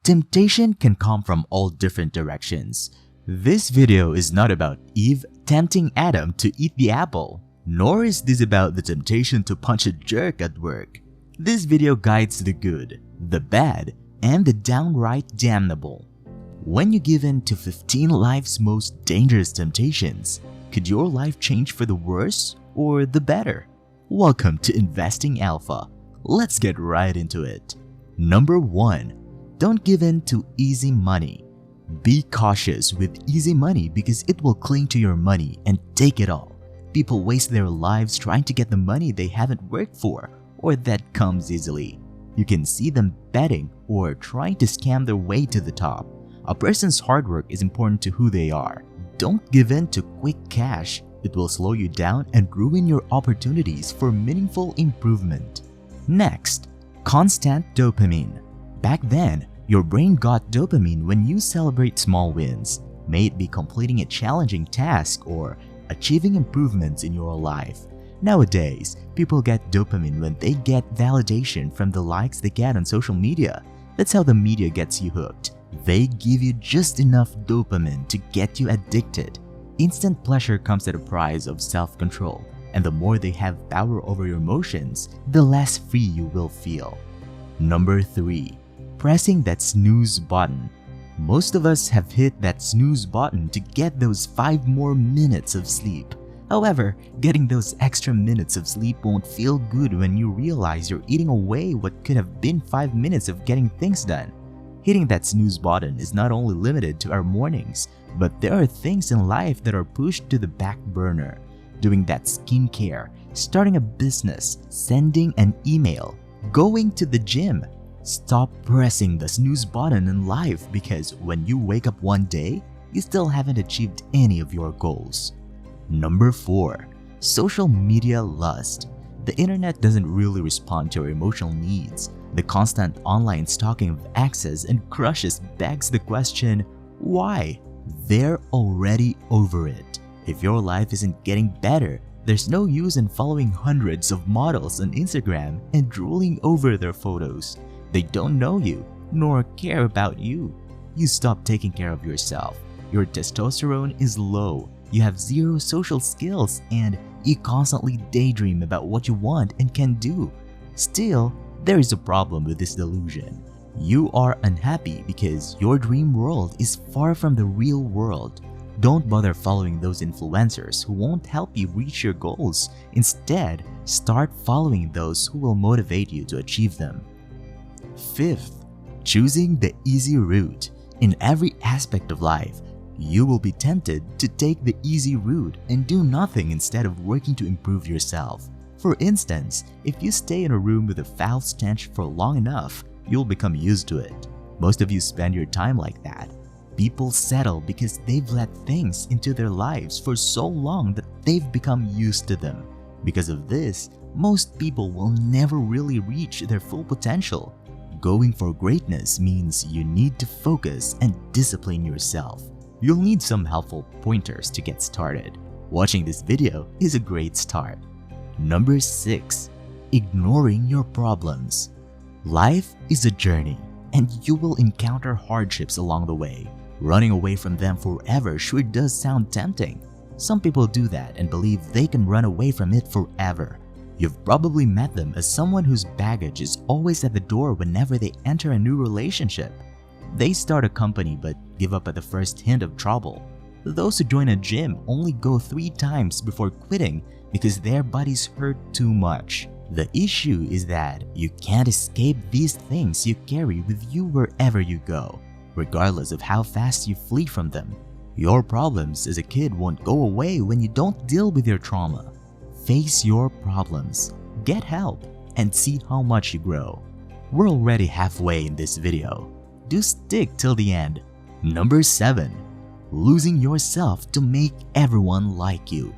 Temptation can come from all different directions. This video is not about Eve tempting Adam to eat the apple, nor is this about the temptation to punch a jerk at work. This video guides the good, the bad, and the downright damnable. When you give in to 15 life's most dangerous temptations, could your life change for the worse or the better? Welcome to Investing Alpha. Let's get right into it. Number 1. Don't give in to easy money. Be cautious with easy money because it will cling to your money and take it all. People waste their lives trying to get the money they haven't worked for or that comes easily. You can see them betting or trying to scam their way to the top. A person's hard work is important to who they are. Don't give in to quick cash. It will slow you down and ruin your opportunities for meaningful improvement. Next, constant dopamine. Back then, your brain got dopamine when you celebrate small wins, may it be completing a challenging task or achieving improvements in your life. Nowadays, people get dopamine when they get validation from the likes they get on social media. That's how the media gets you hooked. They give you just enough dopamine to get you addicted. Instant pleasure comes at a price of self-control, and the more they have power over your emotions, the less free you will feel. Number 3. Pressing that snooze button. Most of us have hit that snooze button to get those 5 more minutes of sleep. However, getting those extra minutes of sleep won't feel good when you realize you're eating away what could have been 5 minutes of getting things done. Hitting that snooze button is not only limited to our mornings, but there are things in life that are pushed to the back burner. Doing that skincare, starting a business, sending an email, going to the gym. Stop pressing the snooze button in life because when you wake up one day, you still haven't achieved any of your goals. Number 4. Social media lust. The internet doesn't really respond to our emotional needs. The constant online stalking of exes and crushes begs the question, why? They're already over it. If your life isn't getting better, there's no use in following hundreds of models on Instagram and drooling over their photos. They don't know you, nor care about you. You stop taking care of yourself. Your testosterone is low. You have zero social skills and you constantly daydream about what you want and can do. Still, there is a problem with this delusion. You are unhappy because your dream world is far from the real world. Don't bother following those influencers who won't help you reach your goals. Instead, start following those who will motivate you to achieve them. 5th, choosing the easy route. In every aspect of life, you will be tempted to take the easy route and do nothing instead of working to improve yourself. For instance, if you stay in a room with a foul stench for long enough, you'll become used to it. Most of you spend your time like that. People settle because they've let things into their lives for so long that they've become used to them. Because of this, most people will never really reach their full potential. Going for greatness means you need to focus and discipline yourself. You'll need some helpful pointers to get started. Watching this video is a great start. Number 6. Ignoring your problems. Life is a journey, and you will encounter hardships along the way. Running away from them forever sure does sound tempting. Some people do that and believe they can run away from it forever. You've probably met them as someone whose baggage is always at the door whenever they enter a new relationship. They start a company but give up at the first hint of trouble. Those who join a gym only go 3 times before quitting because their bodies hurt too much. The issue is that you can't escape these things you carry with you wherever you go, regardless of how fast you flee from them. Your problems as a kid won't go away when you don't deal with your trauma. Face your problems, get help, and see how much you grow. We're already halfway in this video. Do stick till the end. Number 7. Losing yourself to make everyone like you.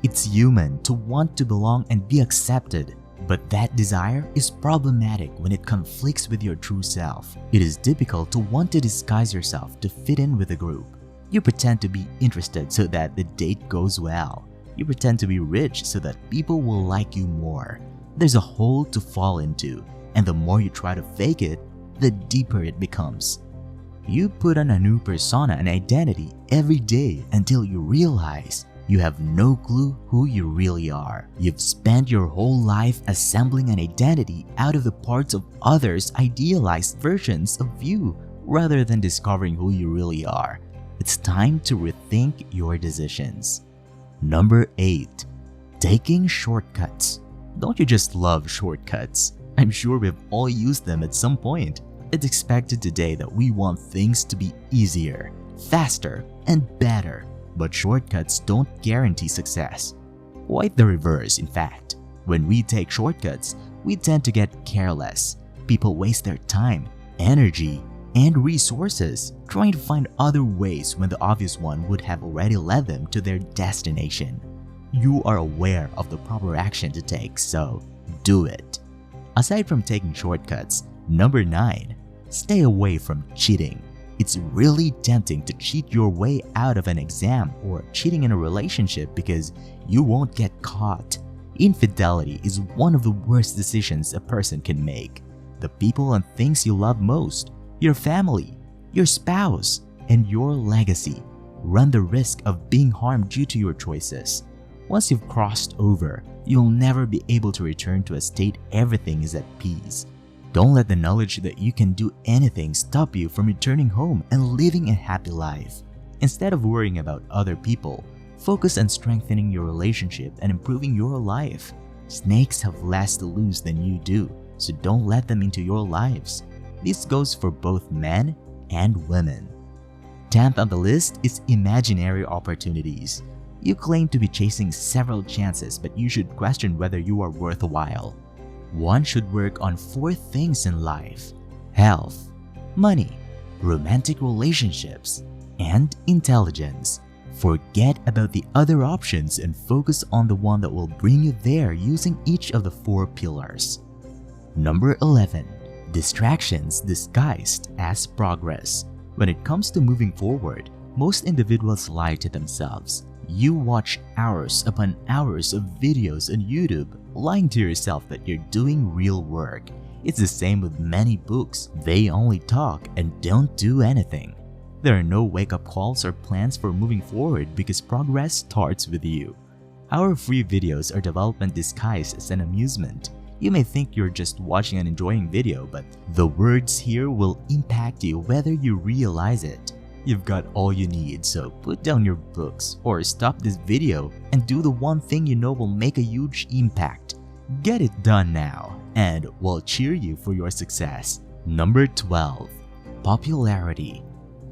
It's human to want to belong and be accepted, but that desire is problematic when it conflicts with your true self. It is difficult to want to disguise yourself to fit in with a group. You pretend to be interested so that the date goes well. You pretend to be rich so that people will like you more. There's a hole to fall into, and the more you try to fake it, the deeper it becomes. You put on a new persona and identity every day until you realize you have no clue who you really are. You've spent your whole life assembling an identity out of the parts of others' idealized versions of you rather than discovering who you really are. It's time to rethink your decisions. Number 8. Taking shortcuts. Don't you just love shortcuts? I'm sure we've all used them at some point. It's expected today that we want things to be easier, faster, and better. But shortcuts don't guarantee success. Quite the reverse, in fact. When we take shortcuts, we tend to get careless. People waste their time, energy, and resources trying to find other ways when the obvious one would have already led them to their destination. You are aware of the proper action to take, so do it. Aside from taking shortcuts, number 9, stay away from cheating. It's really tempting to cheat your way out of an exam or cheating in a relationship because you won't get caught. Infidelity is one of the worst decisions a person can make. The people and things you love most, your family, your spouse, and your legacy run the risk of being harmed due to your choices. Once you've crossed over, you'll never be able to return to a state everything is at peace. Don't let the knowledge that you can do anything stop you from returning home and living a happy life. Instead of worrying about other people, focus on strengthening your relationship and improving your life. Snakes have less to lose than you do, so don't let them into your lives. This goes for both men and women. 10th on the list is imaginary opportunities. You claim to be chasing several chances, but you should question whether you are worthwhile. One should work on 4 things in life: health, money, romantic relationships, and intelligence. Forget about the other options and focus on the one that will bring you there using each of the 4 pillars. Number 11. Distractions disguised as progress. When it comes to moving forward, most individuals lie to themselves. You watch hours upon hours of videos on YouTube, lying to yourself that you're doing real work. It's the same with many books. They only talk and don't do anything. There are no wake-up calls or plans for moving forward because progress starts with you. Our free videos are development disguised as an amusement. You may think you're just watching an enjoying video, but the words here will impact you whether you realize it. You've got all you need, so put down your books or stop this video and do the one thing you know will make a huge impact. Get it done now, and we'll cheer you for your success. Number 12. Popularity.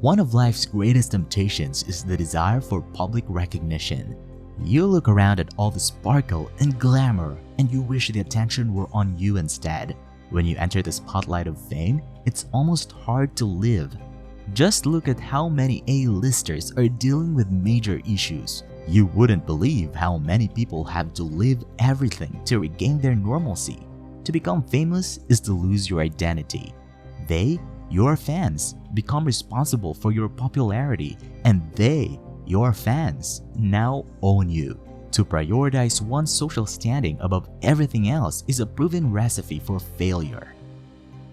One of life's greatest temptations is the desire for public recognition. You look around at all the sparkle and glamour and you wish the attention were on you instead. When you enter the spotlight of fame, it's almost hard to live. Just look at how many A-listers are dealing with major issues. You wouldn't believe how many people have to leave everything to regain their normalcy. To become famous is to lose your identity. They, your fans, become responsible for your popularity, and they, your fans, now own you. To prioritize one's social standing above everything else is a proven recipe for failure.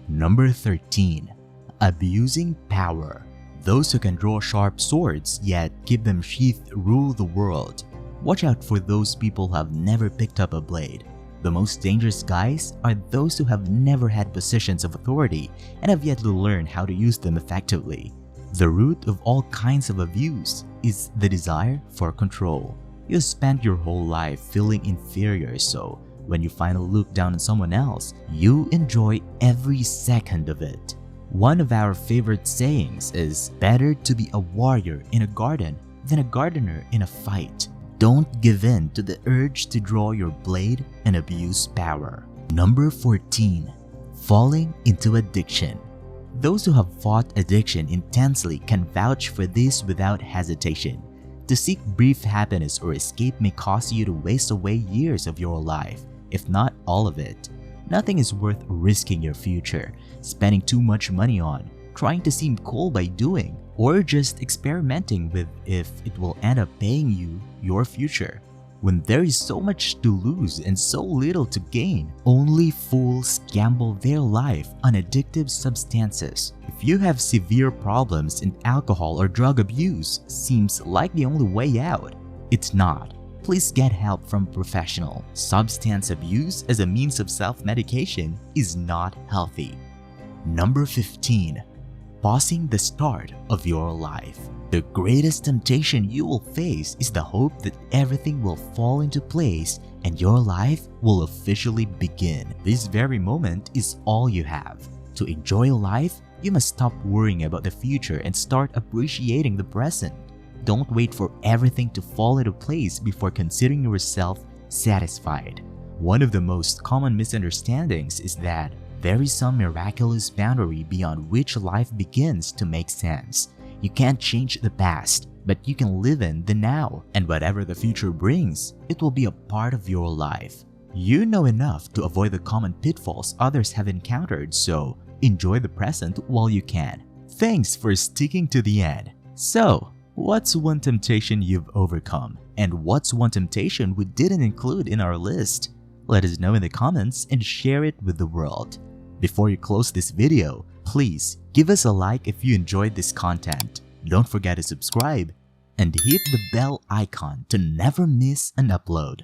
Number 13. Abusing power. Those who can draw sharp swords yet keep them sheathed rule the world. Watch out for those people who have never picked up a blade. The most dangerous guys are those who have never had positions of authority and have yet to learn how to use them effectively. The root of all kinds of abuse is the desire for control. You spent your whole life feeling inferior, so when you finally look down on someone else, you enjoy every second of it. One of our favorite sayings is, better to be a warrior in a garden than a gardener in a fight. Don't give in to the urge to draw your blade and abuse power. Number 14. Falling into addiction. Those who have fought addiction intensely can vouch for this without hesitation. To seek brief happiness or escape may cause you to waste away years of your life, if not all of it. Nothing is worth risking your future, spending too much money on, trying to seem cool by doing, or just experimenting with if it will end up paying you your future. When there is so much to lose and so little to gain, only fools gamble their life on addictive substances. If you have severe problems and alcohol or drug abuse seems like the only way out, it's not. Please get help from a professional. Substance abuse as a means of self-medication is not healthy. Number 15. Pausing the start of your life. The greatest temptation you will face is the hope that everything will fall into place and your life will officially begin. This very moment is all you have. To enjoy life, you must stop worrying about the future and start appreciating the present. Don't wait for everything to fall into place before considering yourself satisfied. One of the most common misunderstandings is that there is some miraculous boundary beyond which life begins to make sense. You can't change the past, but you can live in the now, and whatever the future brings, it will be a part of your life. You know enough to avoid the common pitfalls others have encountered, so enjoy the present while you can. Thanks for sticking to the end. So, what's one temptation you've overcome? And what's one temptation we didn't include in our list? Let us know in the comments and share it with the world. Before you close this video, please give us a like if you enjoyed this content. Don't forget to subscribe and hit the bell icon to never miss an upload.